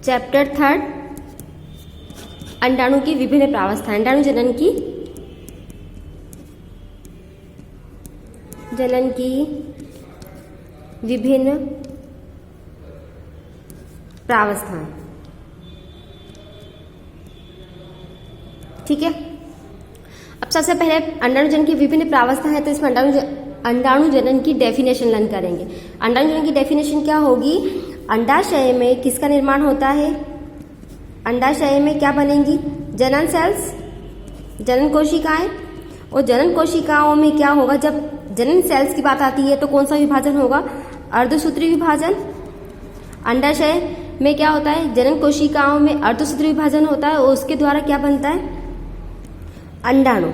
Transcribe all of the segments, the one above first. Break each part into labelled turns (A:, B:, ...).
A: Chapter 3 अंडाणु की विभिन्न प्रावस्थाएं। अंडाणु जनन की विभिन्न प्रावस्थाएं। ठीक है, अब सबसे पहले अंडाणु जनन की विभिन्न प्रावस्थाएं है, तो इसमें अंडाणु जनन की डेफिनेशन लर्न करेंगे। अंडाणु जनन की डेफिनेशन क्या होगी? अंडाशय में किसका निर्माण होता है? अंडाशय में क्या बनेंगी? जनन सेल्स, जनन कोशिकाएं। और जनन कोशिकाओं में क्या होगा? जब जनन सेल्स की बात आती है तो कौन सा विभाजन होगा? अर्धसूत्री विभाजन। अंडाशय में क्या होता है? जनन कोशिकाओं में अर्धसूत्री विभाजन होता है और उसके द्वारा क्या बनता है? अंडाणु।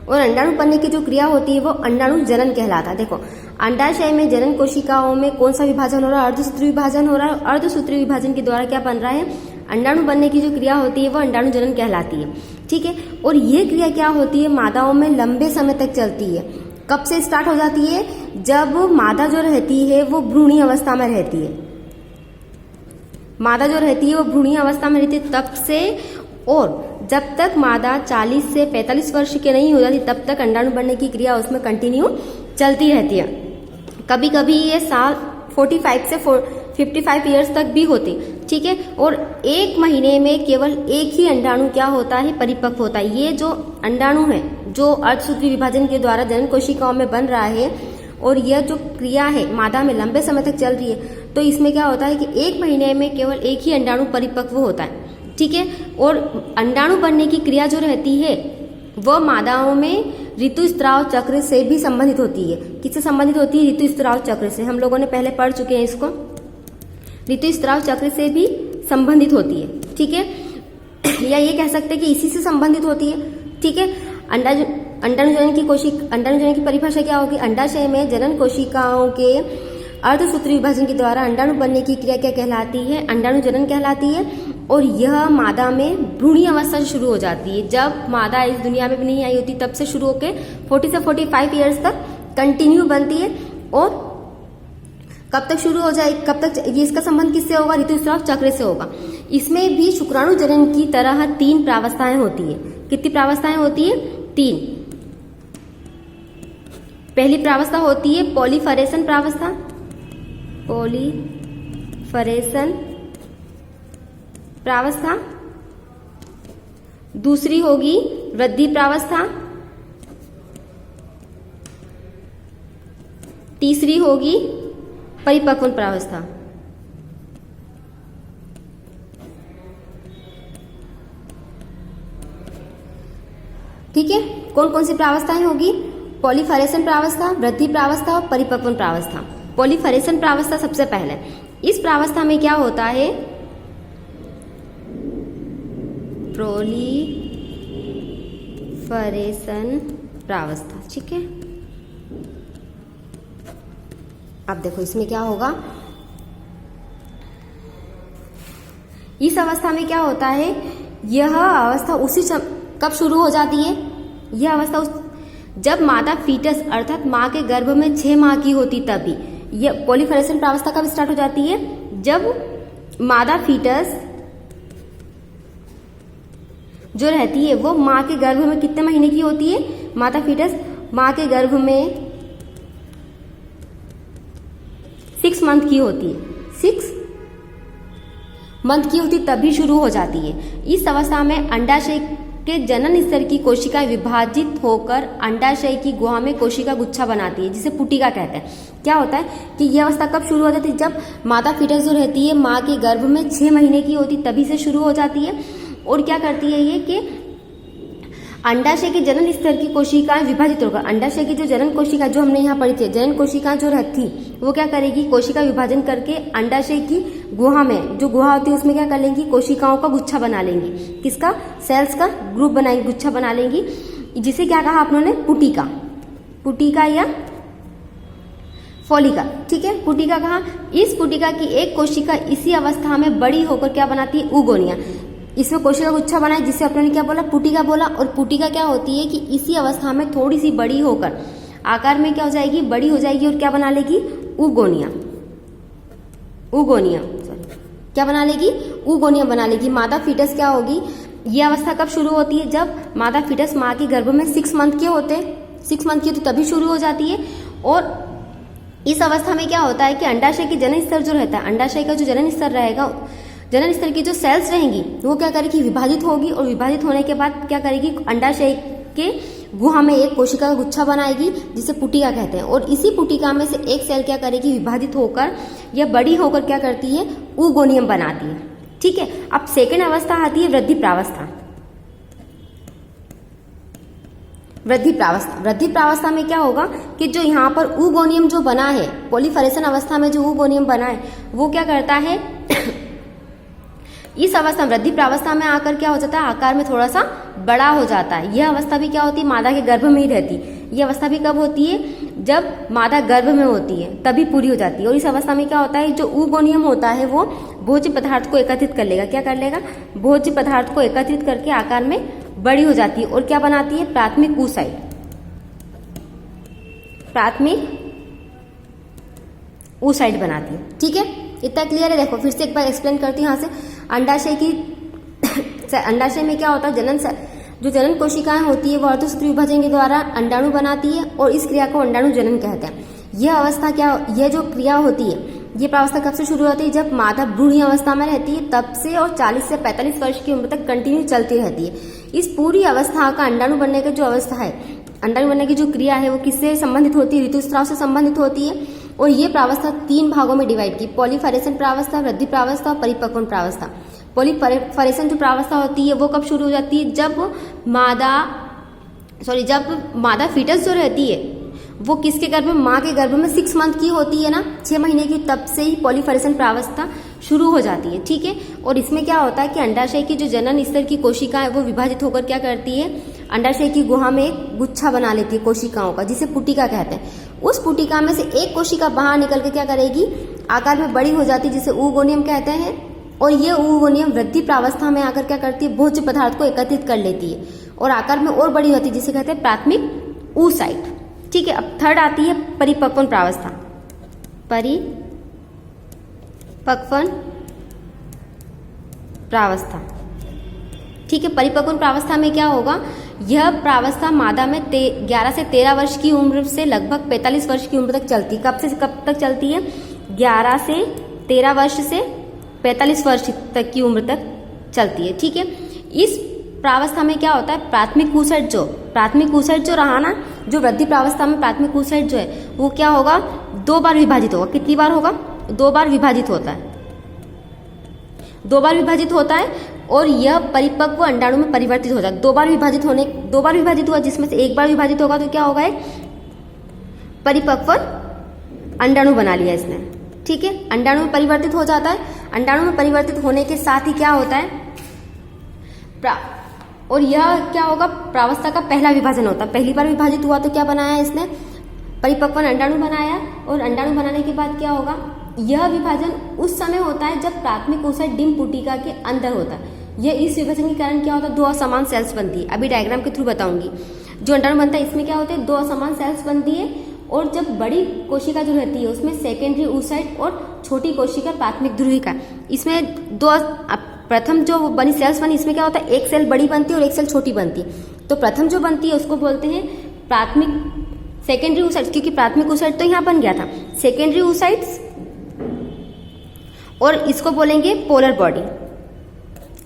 A: और अंडाणु बनने की जो क्रिया होती है वो अंडाणु जनन कहलाता है। देखो, अंडाशय में जनन कोशिकाओं में कौन सा विभाजन हो रहा है? अर्धसूत्री विभाजन हो रहा है। अर्धसूत्री विभाजन के द्वारा क्या बन रहा है? अंडाणु बनने की जो क्रिया होती है वो अंडाणु जनन कहलाती है। ठीक है, और ये क्रिया क्या होती है? मादाओं में लंबे समय तक चलती है। कब से स्टार्ट हो जाती है? जब मादा जो रहती है वो भ्रूणी अवस्था में रहती है। मादा जो रहती है वो भ्रूणी अवस्था में रहती है तब से, और जब तक मादा 40 से 45 वर्ष की नहीं हो जाती तब तक अंडाणु बनने की क्रिया उसमें कंटिन्यू चलती रहती है। कभी कभी ये साल 45 से 55 ईयर्स तक भी होती। ठीक है, और एक महीने में केवल एक ही अंडाणु क्या होता है? परिपक्व होता है। ये जो अंडाणु है जो अर्धसूत्री विभाजन के द्वारा जनन कोशिकाओं में बन रहा है, और यह जो क्रिया है मादा में लंबे समय तक चल रही है, तो इसमें क्या होता है कि एक महीने में केवल एक ही अंडाणु परिपक्व होता है। ठीक है, और अंडाणु बनने की क्रिया जो रहती है वह मादाओं में ऋतुस्राव चक्र से भी संबंधित होती है। किससे संबंधित होती है? ऋतुस्राव चक्र से। हम लोगों ने पहले पढ़ चुके हैं इसको। ऋतुस्राव चक्र से भी संबंधित होती है। ठीक है, या ये कह सकते हैं कि इसी से संबंधित होती है। ठीक है, अंडाणु जनन की परिभाषा क्या होगी? अंडाशय में जनन कोशिकाओं के अर्धसूत्री विभाजन के द्वारा अंडाणु बनने की क्रिया क्या कहलाती है? अंडाणु जनन कहलाती है। और यह मादा में भ्रूणी अवस्था से शुरू हो जाती है। जब मादा इस दुनिया में भी नहीं आई होती तब से शुरू होकर 40 से 45 ईयर्स तक कंटिन्यू बनती है। और कब तक शुरू हो जाए, कब तक ये इसका संबंध किससे होगा? ऋतुस्राव चक्र से होगा। इसमें भी शुक्राणु जनन की तरह 3 प्रावस्थाएं होती है। कितनी प्रावस्थाएं होती है? 3। पहली प्रावस्था होती है पॉलीफरेशन प्रावस्था। पॉलीफरेशन प्रावस्था। दूसरी होगी वृद्धि प्रावस्था। तीसरी होगी परिपक्वन प्रावस्था। ठीक है, कौन कौन सी प्रावस्थाएं होगी? पॉलीफरेशन प्रावस्था, वृद्धि प्रावस्था और परिपक्वन प्रावस्था। पॉलीफरेशन प्रावस्था सबसे पहले। इस प्रावस्था में क्या होता है? पॉलीफरेशन प्रावस्था। ठीक है, अब देखो इसमें क्या होगा? इस अवस्था में क्या होता है? यह अवस्था कब शुरू हो जाती है? यह अवस्था जब मादा फीटस अर्थात मां के गर्भ में 6 माह की होती तभी। यह पॉलीफरेशन प्रावस्था कब स्टार्ट हो जाती है? जब मादा फीटस जो रहती है वो मां के गर्भ में कितने महीने की होती है? मादा फीटस मां के गर्भ में 6 मंथ की होती है। 6 मंथ की होती तभी शुरू हो जाती है। इस अवस्था में अंडाशय के जनन स्तर की कोशिका विभाजित होकर अंडाशय की गुहा में कोशिका गुच्छा बनाती है, जिसे पुटिका कहते हैं। क्या होता है कि यह अवस्था कब शुरू हो जाती है? जब मादा फीटस जो रहती है मां के गर्भ में 6 महीने की होती तभी से शुरू हो जाती है। और क्या करती है ये कि अंडाशय के जनन स्तर की कोशिकाएं विभाजित होकर, अंडाशय की जो जनन कोशिका जो हमने यहाँ पढ़ी थी, जनन कोशिका जो रहती वो क्या करेगी? कोशिका विभाजन करके अंडाशय की गुहा में, जो गुहा होती है उसमें क्या कर लेंगी? कोशिकाओं का गुच्छा बना लेंगी। किसका? सेल्स का ग्रुप बनाएंगी, गुच्छा बना लेंगी, जिसे क्या कहा आपने? पुटिका। पुटिका या फॉलिका। ठीक है, पुटिका कहा। इस पुटिका की एक कोशिका इसी अवस्था में बड़ी होकर क्या बनाती है? उगोनिया। इसमें कोशिका गुच्छा बना है जिसे अपने क्या बोला? पुटिका बोला। और पुटिका क्या होती है कि इसी अवस्था में थोड़ी सी बड़ी होकर आकार में क्या हो जाएगी? बड़ी हो जाएगी और क्या बना लेगी? उगोनिया। उगोनिया, सॉरी, क्या बना लेगी, oogonia बना लेगी। मादा फीटस क्या होगी, ये अवस्था कब शुरू होती है, जब मादा फीटस माँ के गर्भ में 6 मंथ के होते हैं, 6 मंथ की तो तभी शुरू हो जाती है। और इस अवस्था में क्या होता है कि अंडाशय की जनन स्तर जो रहता है, अंडाशय का जो जनन स्तर रहेगा, जनन स्तर की जो सेल्स रहेंगी वो क्या करेगी, विभाजित होगी, और विभाजित होने के बाद क्या करेगी, अंडाशय के गुहा में एक कोशिका का गुच्छा बनाएगी जिसे पुटिका कहते हैं। और इसी पुटिका में से एक सेल क्या करेगी, विभाजित होकर या बड़ी होकर क्या करती है, oogonia बनाती है। ठीक है, अब सेकेंड अवस्था आती है वृद्धि प्रावस्था। वृद्धि प्रावस्था, वृद्धि प्रावस्था में क्या होगा कि जो यहाँ पर oogonia जो बना है, पॉलीफरेशन अवस्था में जो oogonia बना है वो क्या करता है इस अवस्था वृद्धि प्रावस्था में आकर क्या हो जाता है, आकार में थोड़ा सा बड़ा हो जाता है। यह अवस्था भी क्या होती है, मादा के गर्भ में ही रहती है। यह अवस्था भी कब होती है, जब मादा गर्भ में होती है तभी पूरी हो जाती है। और इस अवस्था में क्या होता है, जो oogonia होता है वो भोज्य पदार्थ को एकत्रित कर लेगा। क्या कर लेगा, भोज्य पदार्थ को एकत्रित करके आकार में बड़ी हो जाती है और क्या बनाती है, प्राथमिक oocyte, प्राथमिक oocyte बनाती है। ठीक है, इतना क्लियर है। देखो फिर से एक बार एक्सप्लेन करती हूँ यहाँ से। अंडाशय की अंडाशय में क्या होता है, जो जनन कोशिकाएं होती है वो अर्धसूत्री विभाजन के द्वारा अंडाणु बनाती है और इस क्रिया को अंडाणु जनन कहते हैं। यह अवस्था क्या, यह जो क्रिया होती है, ये प्रावस्था कब से शुरू होती है, जब मादा भ्रूणी अवस्था में रहती है तब से, और 40 से 45 वर्ष की उम्र तक कंटिन्यू चलती रहती है। इस पूरी अवस्था का अंडाणु बनने की जो अवस्था है, अंडाणु बनने की जो क्रिया है वो किससे संबंधित होती है, ऋतुस्राव से संबंधित होती है। और ये प्रावस्था 3 भागों में डिवाइड की, पॉलीफरेशन प्रावस्था, वृद्धि प्रावस्था और परिपक्वन प्रावस्था। पॉलीफरेशन जो प्रावस्था होती है वो कब शुरू हो जाती है, जब मादा फीटस जो रहती है वो किसके गर्भ में, माँ के गर्भ में 6 मंथ की होती है ना, 6 महीने की, तब से ही पॉलीफरेशन प्रावस्था शुरू हो जाती है। ठीक है, और इसमें क्या होता है कि अंडाशय की जो जनन स्तर की कोशिका है वो विभाजित होकर क्या करती है, अंडाशय की गुहा में एक गुच्छा बना लेती है कोशिकाओं का, जिसे पुटिका कहते हैं। उस पुटिका में से एक कोशिका बाहर निकल के क्या करेगी, आकार में बड़ी हो जाती है, जिसे oogonia कहते हैं। और ये oogonia वृद्धि प्रावस्था में आकर क्या करती है, भोज्य पदार्थ को एकत्रित कर लेती है और आकार में और बड़ी होती है, जिसे कहते हैं प्राथमिक oocyte। ठीक है, अब थर्ड आती है परिपक्वन प्रावस्था। परिपक्वन प्रावस्था, ठीक है। परिपक्वन प्रावस्था में क्या होगा, यह प्रावस्था मादा में 11 से 13 वर्ष की उम्र से लगभग 45 वर्ष की उम्र तक चलती है। कब से कब तक चलती है, 11 से 13 वर्ष से 45 वर्ष तक की उम्र तक चलती है। ठीक है, इस प्रावस्था में क्या होता है, प्राथमिक oocyte जो रहा ना, जो वृद्धि प्रावस्था में प्राथमिक oocyte जो है वो क्या होगा, 2 बार विभाजित होगा। कितनी बार होगा, 2 बार विभाजित होता है, 2 बार विभाजित होता है और यह परिपक्व अंडाणु में परिवर्तित हो जाता है। 2 बार विभाजित हुआ, जिसमें से 1 बार विभाजित होगा तो क्या होगा, एक परिपक्व अंडाणु बना लिया इसने। ठीक है, अंडाणु में परिवर्तित हो जाता है। अंडाणु में परिवर्तित होने के साथ ही क्या होता है, और यह क्या होगा, प्रावस्था का पहला विभाजन होता है। पहली बार विभाजित हुआ तो क्या बनाया इसने, परिपक्व अंडाणु बनाया। और अंडाणु बनाने के बाद क्या होगा, यह विभाजन उस समय होता है जब प्राथमिक oocyte डिम्ब पुटिका के अंदर होता है। यह इस विभाजन के कारण क्या होता है, 2 असमान सेल्स बनती है। अभी डायग्राम के थ्रू बताऊंगी। जो अंडाणु बनता है इसमें क्या होता है, 2 असमान सेल्स बनती है। और जब बड़ी कोशिका जो रहती है उसमें सेकेंडरी oocyte और छोटी कोशिका प्राथमिक ध्रुविका। इसमें 2 प्रथम जो बनी सेल्स बनी, इसमें क्या होता है, एक सेल बड़ी बनती है और एक सेल छोटी बनती है। तो प्रथम जो बनती है उसको बोलते हैं सेकेंडरी oocyte, क्योंकि प्राथमिक oocyte तो यहाँ बन गया था। सेकेंडरी oocytes, और इसको बोलेंगे पोलर बॉडी।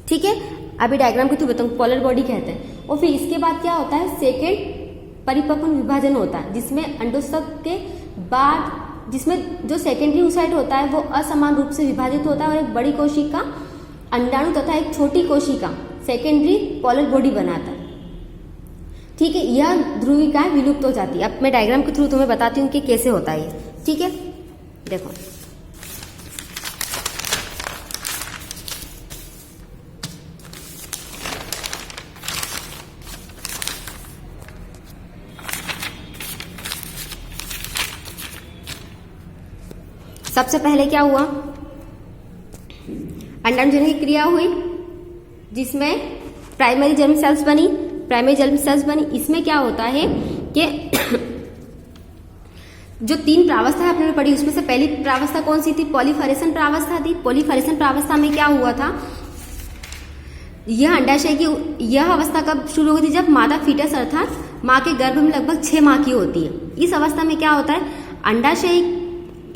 A: ठीक है, अभी डायग्राम के थ्रू बताऊँ, पोलर बॉडी कहते हैं। और फिर इसके बाद क्या होता है, सेकेंड परिपक्वन विभाजन होता है, जिसमें अंडोत्सव के बाद, जिसमें जो सेकेंडरी oocyte होता है वो असमान रूप से विभाजित होता है और एक बड़ी कोशिका अंडाणु तथा एक छोटी कोशिका सेकेंडरी पोलर बॉडी बनाता है। ठीक है, यह ध्रुविकाएं विलुप्त हो जाती है। अब मैं डायग्राम के थ्रू तुम्हें बताती हूँ कि कैसे होता है ये। ठीक है, देखो सबसे पहले क्या हुआ, अंडाणु जनन की क्रिया हुई, जिसमें प्राइमरी जर्म सेल्स बनी। इसमें क्या होता है कि जो 3 प्रावस्था आपने पढ़ी उसमें से पहली प्रावस्था कौन सी थी? पॉलीफरेशन प्रावस्था थी। पॉलीफरेशन प्रावस्था में क्या हुआ था, यह अंडाशय की यह अवस्था कब शुरू हुई थी? जब मादा फीटस अर्थात माँ के गर्भ में लगभग 6 माह की होती है। इस अवस्था में क्या होता है, अंडाशय,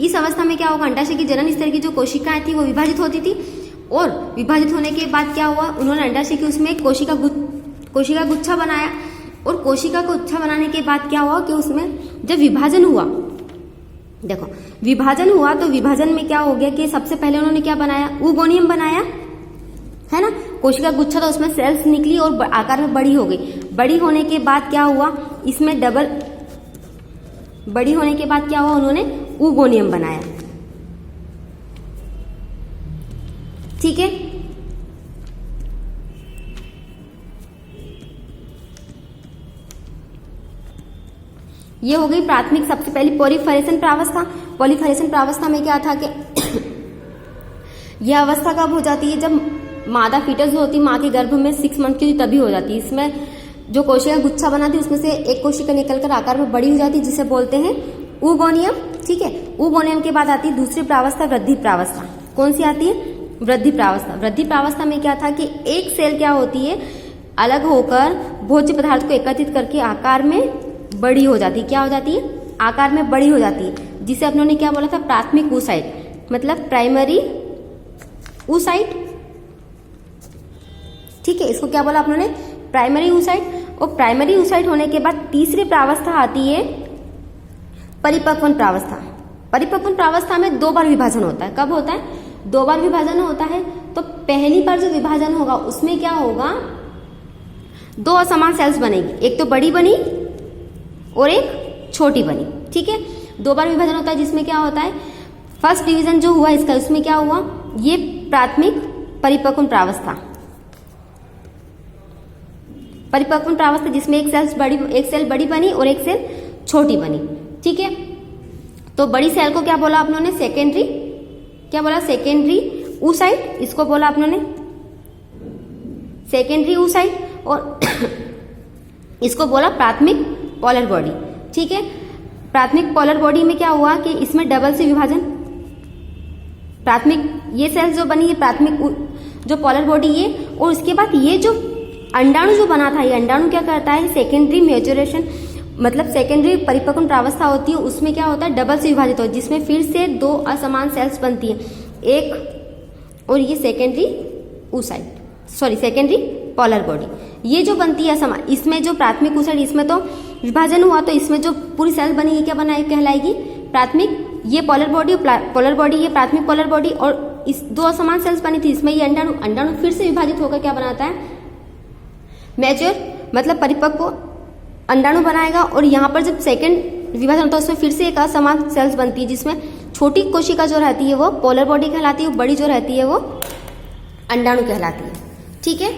A: इस अवस्था में क्या होगा, अंडाशय की जनन स्तर की जो कोशिकाएं थी वो विभाजित होती थी, और विभाजित होने के बाद क्या हुआ, उन्होंने अंडाशय की उसमें कोशिका गुच्छा बनाया, और कोशिका को गुच्छा बनाने के बाद क्या हुआ कि उसमें जब विभाजन हुआ, देखो विभाजन हुआ तो विभाजन में क्या हो गया कि सबसे पहले उन्होंने क्या बनाया, ऊगोनियम बनाया, है ना। कोशिका गुच्छा तो उसमें सेल्स निकली और आकार में बड़ी हो गई। बड़ी होने के बाद क्या हुआ, इसमें बड़ी होने के बाद क्या हुआ, उन्होंने ऊगोनियम बनाया। ठीक है, ये हो गई प्राथमिक सबसे पहली पॉलीफरेशन प्रावस्था। पॉलीफरेशन प्रावस्था में क्या था कि यह अवस्था कब हो जाती है, जब मादा फीटस जो होती है माँ के गर्भ में 6 मंथ की तभी हो जाती है। इसमें जो कोशिका गुच्छा बनाती है उसमें से एक कोशिका निकलकर आकार में बड़ी हो जाती है, जिसे बोलते हैं ऊगोनियम। ठीक है, ऊगोनियम के बाद आती है दूसरी प्रावस्था, वृद्धि प्रावस्था। कौन सी आती है, वृद्धि प्रावस्था। वृद्धि प्रावस्था में क्या था कि एक सेल क्या होती है, अलग होकर भोज्य पदार्थ को एकत्रित करके आकार में बड़ी हो जाती है। क्या हो जाती है, आकार में बड़ी हो जाती है, जिसे अपनों ने क्या बोला था, प्राथमिक ऊसाइट, मतलब प्राइमरी ऊसाइट। ठीक है, इसको क्या बोला अपनों ने, प्राइमरी ऊसाइट। और प्राइमरी ऊसाइट होने के बाद तीसरी प्रावस्था आती है परिपक्वन प्रावस्था। परिपक्वन प्रावस्था में 2 बार विभाजन होता है। कब होता है, 2 बार विभाजन होता है। तो पहली बार जो विभाजन होगा उसमें क्या होगा, 2 असमान सेल्स बनेगी, एक तो बड़ी बनी और एक छोटी बनी। ठीक है, 2 बार विभाजन होता है, जिसमें क्या होता है, फर्स्ट डिवीजन जो हुआ इसका, उसमें क्या हुआ, ये प्राथमिक परिपक्वन प्रावस्था, परिपक्वन प्रावस्था जिसमें एक सेल बड़ी बनी और एक सेल छोटी बनी। ठीक है, तो बड़ी सेल को क्या बोला आप लोगों ने, सेकेंडरी, क्या बोला, सेकेंडरी ऊसाइट, इसको बोला आप लोगों ने सेकेंडरी ऊसाइट, और इसको बोला प्राथमिक पॉलर बॉडी। ठीक है, प्राथमिक पॉलर बॉडी में क्या हुआ कि इसमें डबल से विभाजन, प्राथमिक ये सेल्स जो बनी है प्राथमिक जो पॉलर बॉडी ये, और उसके बाद ये जो अंडाणु जो बना था, ये अंडाणु क्या करता है, सेकेंडरी मैच्योरेशन, मतलब सेकेंडरी परिपक्वन प्रावस्था होती है, उसमें क्या होता है, डबल से विभाजित होता है, जिसमें फिर से 2 असमान सेल्स बनती है, एक और ये secondary oocyte, sorry secondary polar body, ये जो बनती है असमान। इसमें जो प्राथमिक ऊसाइट, इसमें तो विभाजन हुआ तो इसमें जो पूरी सेल बनी है क्या बनाए, कहलाएगी प्राथमिक, ये पॉलर बॉडी ये प्राथमिक पॉलर बॉडी, और इस 2 असमान सेल्स बनी थी, इसमें ये अंडाणु फिर से विभाजित होकर क्या बनाता है, मैच्योर, मतलब परिपक्व अंडाणु बनाएगा। और यहाँ पर जब सेकंड विभाजन होता है उसमें फिर से एक असमान सेल्स बनती है, जिसमें छोटी कोशिका जो रहती है वो पॉलर बॉडी कहलाती है, बड़ी जो रहती है वो अंडाणु कहलाती है। ठीक है।